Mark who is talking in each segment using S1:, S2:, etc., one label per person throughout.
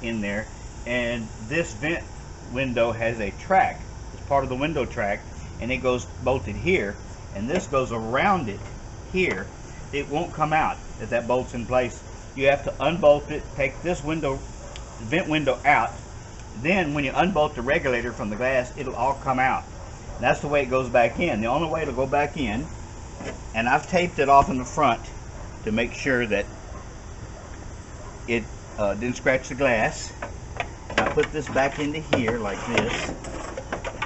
S1: in there, and this vent window has a track. It's part of the window track, and it goes bolted here, and this goes around it here. It won't come out if that bolt's in place. You have to unbolt it, take this vent window out. Then when you unbolt the regulator from the glass, it'll all come out. And that's the way it goes back in. The only way it'll go back in, and I've taped it off in the front to make sure that it didn't scratch the glass. I put this back into here like this,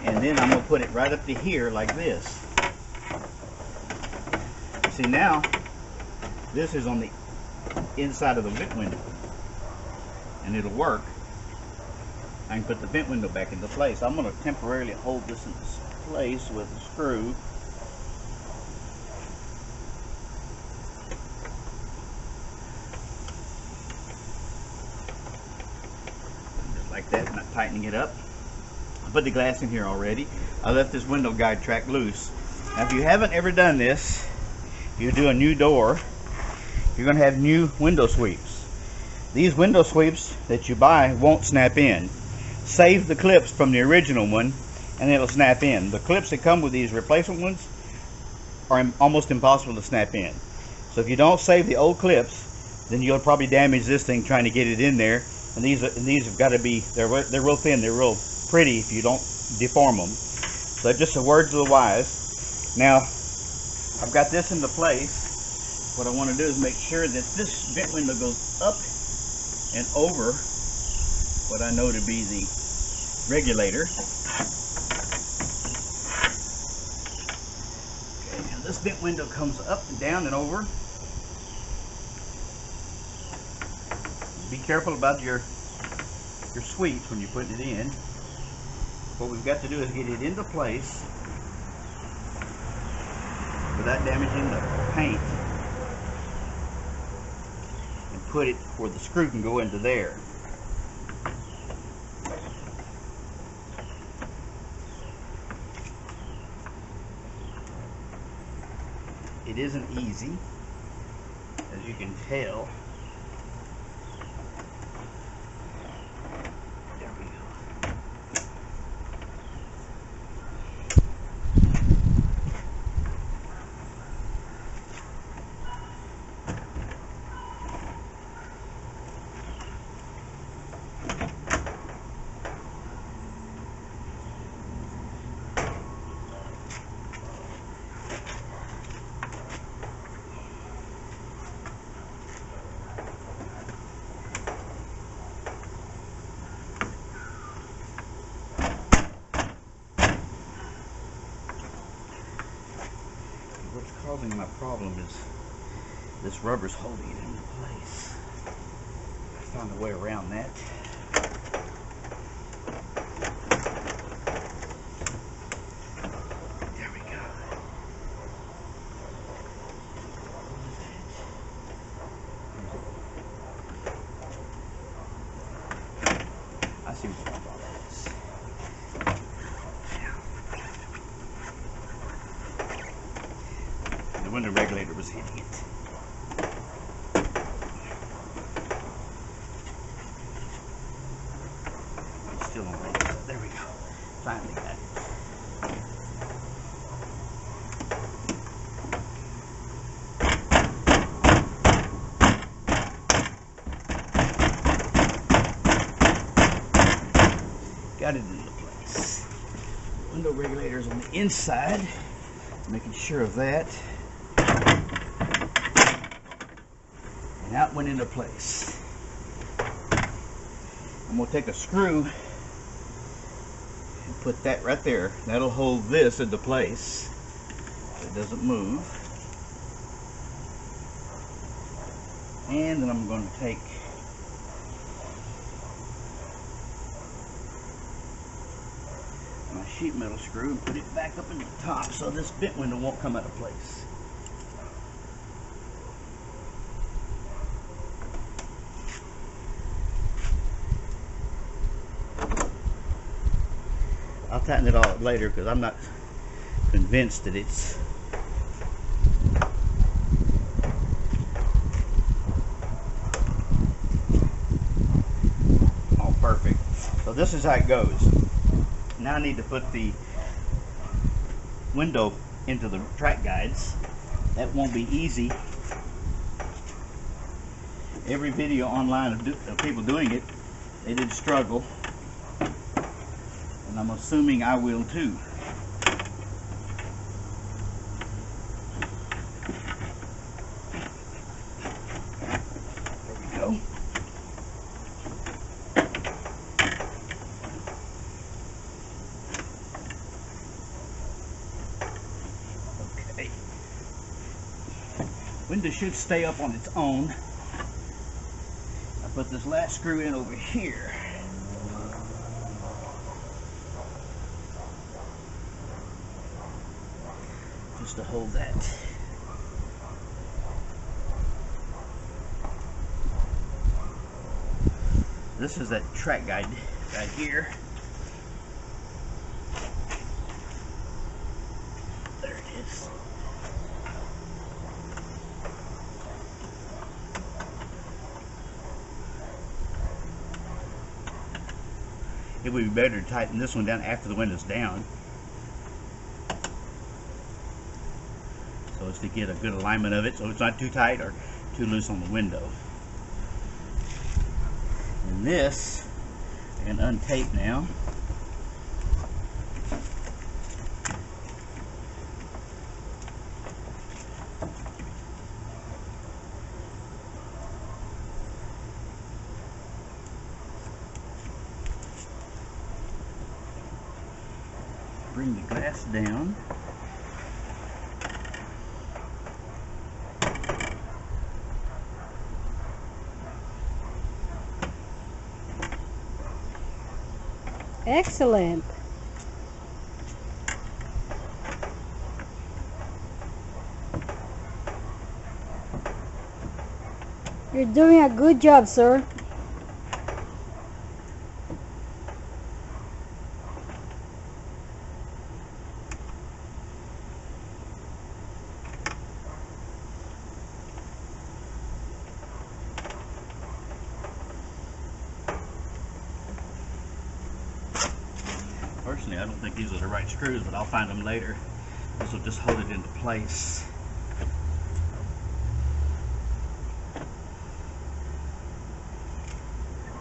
S1: and then I'm going to put it right up to here like this. See, now this is on the inside of the vent window, and it'll work. I can put the vent window back into place. I'm going to temporarily hold this in place with a screw. Just like that, not tightening it up. I put the glass in here already. I left this window guide track loose. Now, if you haven't ever done this, you do a new door, you're going to have new window sweeps. These window sweeps that you buy won't snap in. Save the clips from the original one and it'll snap in. The clips that come with these replacement ones are almost impossible to snap in. So if you don't save the old clips, then you'll probably damage this thing trying to get it in there. And these have got to be, they're real thin, they're real pretty if you don't deform them. So that's just a word to the wise. Now, I've got this into place. What I want to do is make sure that this vent window goes up and over what I know to be the regulator. Okay, now this vent window comes up and down and over. Be careful about your sweeps when you put it in. What we've got to do is get it into place without damaging the paint, and put it where the screw can go into there. It isn't easy, as you can tell. There we go. What's causing my problem is this rubber's holding it into place. I found a way around that. There we go. I see what the problem is. The window regulator was hitting it. It's still on place. There we go. Finally got it. Got it into place. Window regulator's on the inside. Making sure of that. And that went into place. I'm going to take a screw and put that right there. That'll hold this into place so it doesn't move. And then I'm going to take my sheet metal screw and put it back up in the top so this vent window won't come out of place. I'll tighten it all up later because I'm not convinced that it's So this is how it goes. Now I need to put the window into the track guides. That won't be easy. Every video online of people doing it, they did struggle. And I'm assuming I will too. There we go. Okay. Window should stay up on its own. I put this last screw in over here. Just to hold that. This is that track guide right here. There it is. It would be better to tighten this one down after the window's down, so as to get a good alignment of it, so it's not too tight or too loose on the window. And this, and untape now. Bring the glass down.
S2: Excellent. You're doing a good job, sir.
S1: Personally, I don't think these are the right screws, but I'll find them later. This will just hold it into place.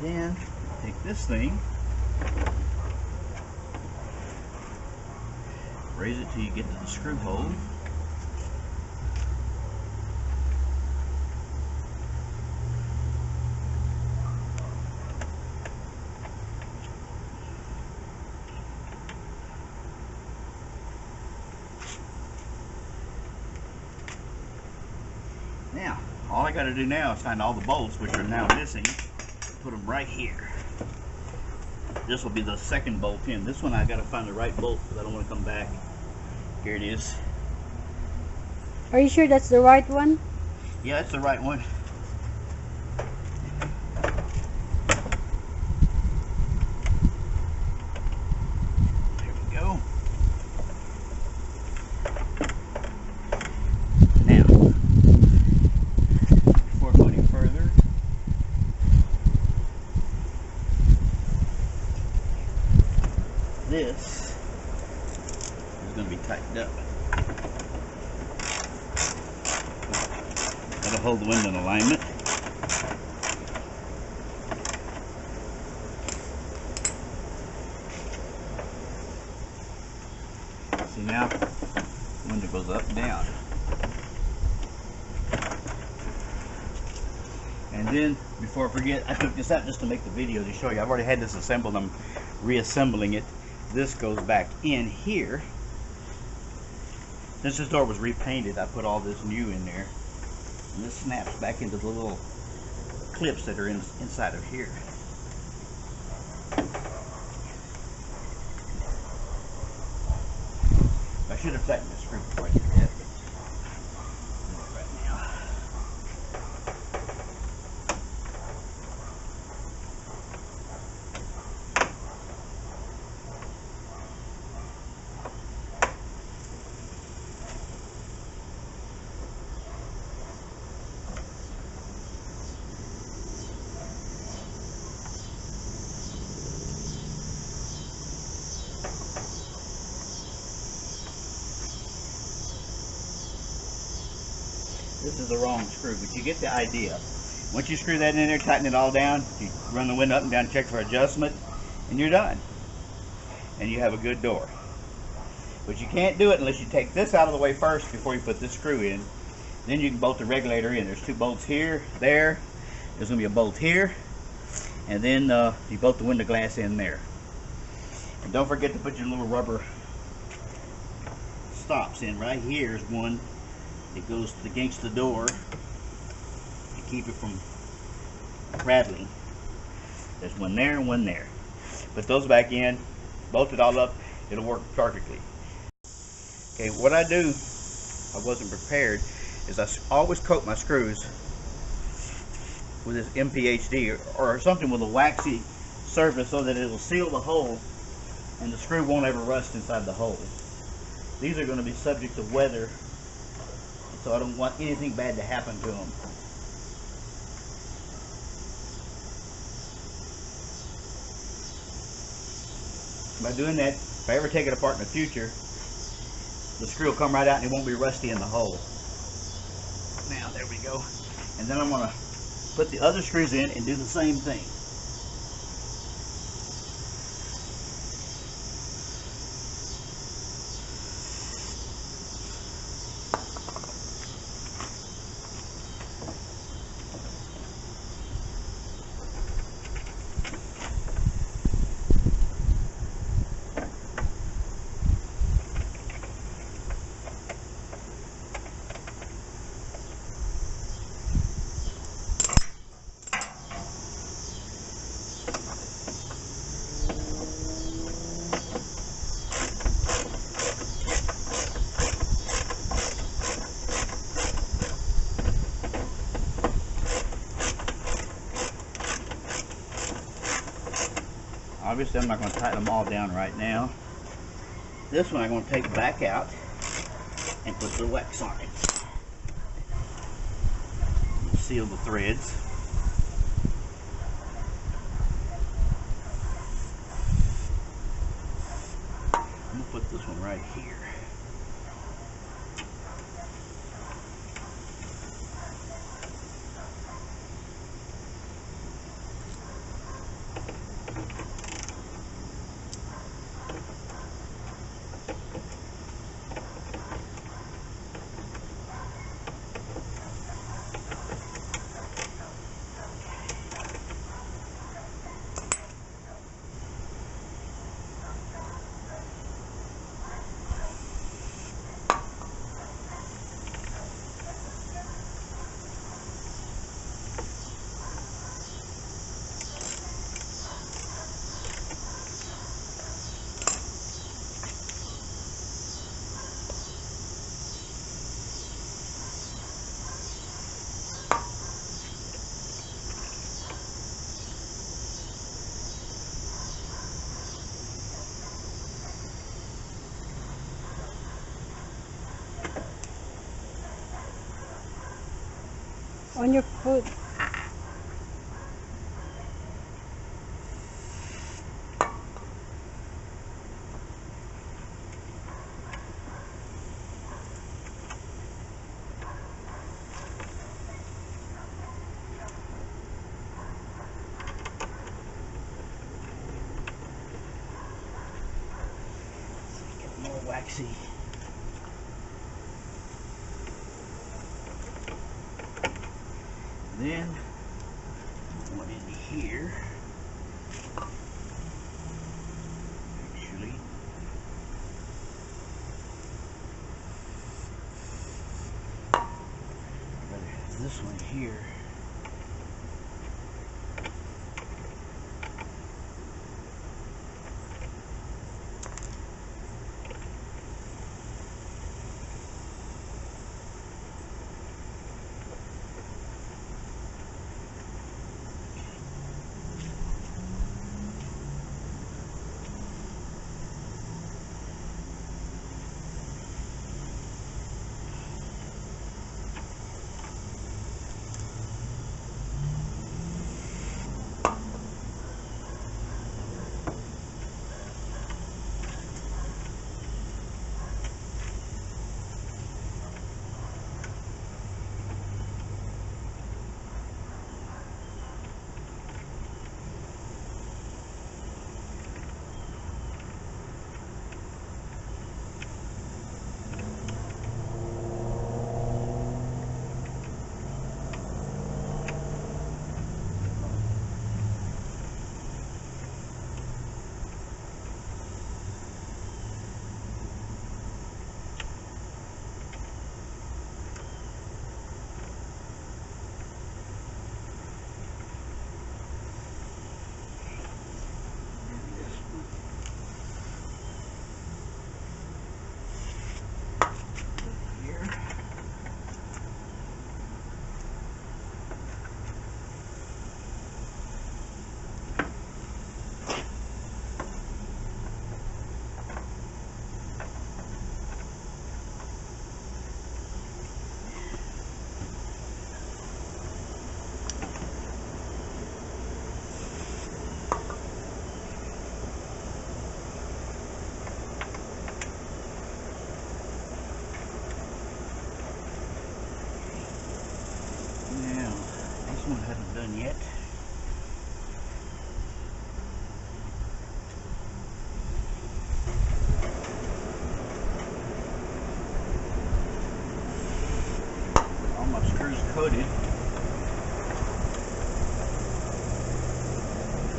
S1: Then take this thing, raise it till you get to the screw hole. Now, all I got to do now is find all the bolts, which are now missing. Put them right here. This will be the second bolt in. This one I got to find the right bolt because I don't want to come back. Here it is.
S2: Are you sure that's the right one?
S1: Yeah, that's the right one. There we go. Now, before going further, this is going to be tightened up. That'll hold the window in alignment. See now, the window goes up and down. And then, before I forget, I took this out just to make the video to show you. I've already had this assembled. I'm reassembling it. This goes back in here. Since this door was repainted, I put all this new in there. And this snaps back into the little clips that are inside of here. I should have tightened the screw before I did that, but I'll do it right now. This is the wrong screw, but you get the idea. Once you screw that in there, tighten it all down, you run the window up and down, check for adjustment, and you're done. And you have a good door. But you can't do it unless you take this out of the way first before you put this screw in. Then you can bolt the regulator in. There's two bolts here, there. There's going to be a bolt here. And then you bolt the window glass in there. And don't forget to put your little rubber stops in. Right here is one that goes against the door to keep it from rattling. There's one there and one there. Put those back in, bolt it all up, it'll work perfectly. Okay, what I do, I wasn't prepared, is I always coat my screws with this MPHD or something with a waxy surface so that it will seal the hole and the screw won't ever rust inside the hole. These are going to be subject to weather, so I don't want anything bad to happen to them. By doing that, if I ever take it apart in the future, the screw will come right out and it won't be rusty in the hole. Now, there we go. And then I'm going to put the other screws in and do the same thing. Obviously, I'm not going to tighten them all down right now. This one I'm going to take back out and put the wax on it. Seal the threads. I'm going to put this one right here.
S2: On your foot.
S1: Get more waxy. Then one in here, actually. I'd rather have this one here.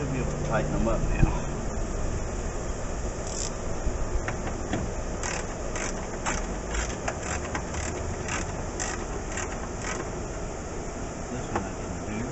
S1: Should be able to tighten them up now. This one I didn't do.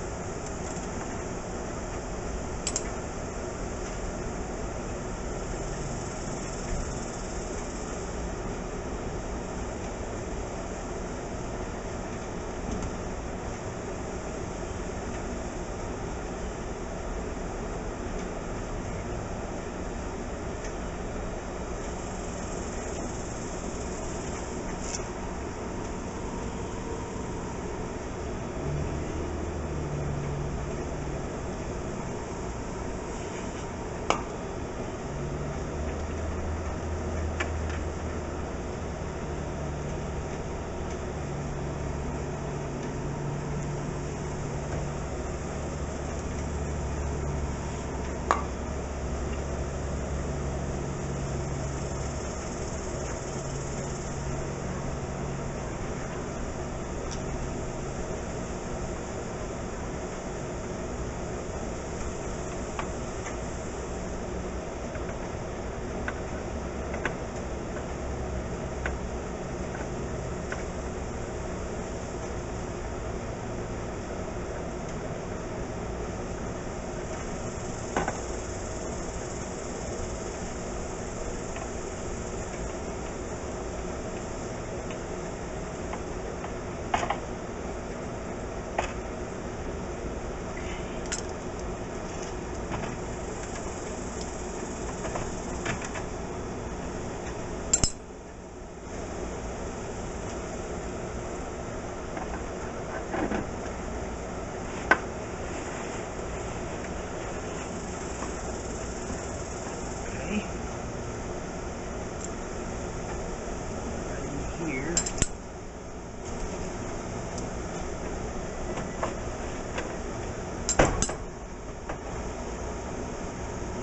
S1: Here.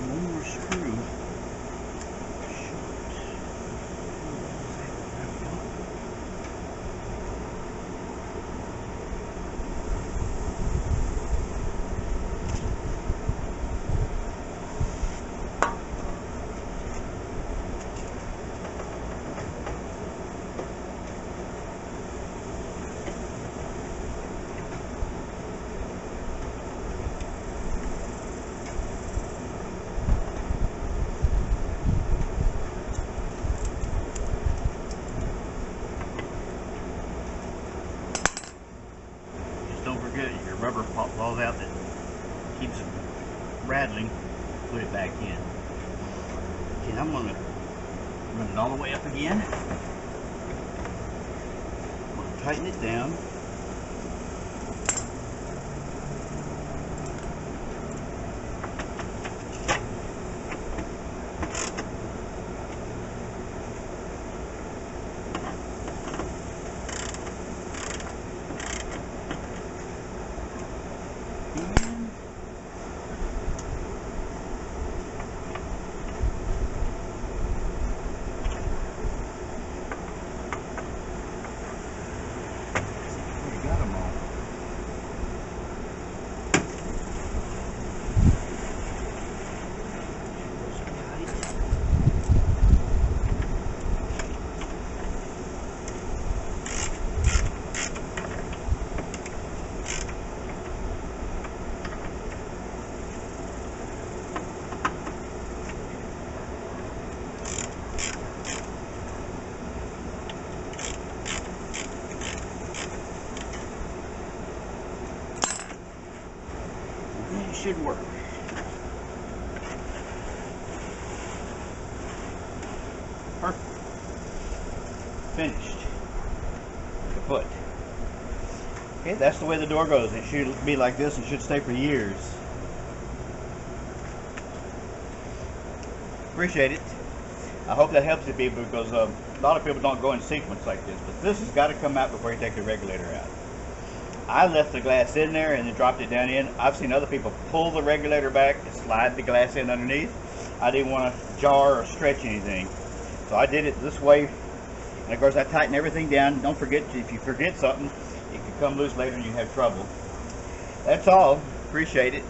S1: One more screw. Don't forget, your rubber falls out that keeps it rattling, put it back in. Okay, I'm going to run it all the way up again. I'm going to tighten it down. Should work. Perfect. Finished. Kaput. Okay, that's the way the door goes. It should be like this and should stay for years. Appreciate it. I hope that helps you people, because a lot of people don't go in sequence like this, but this has got to come out before you take the regulator out. I left the glass in there and then dropped it down in. I've seen other people pull the regulator back and slide the glass in underneath. I didn't want to jar or stretch anything, so I did it this way. And of course I tighten everything down. Don't forget, if you forget something, it can come loose later and you have trouble. That's all. Appreciate it.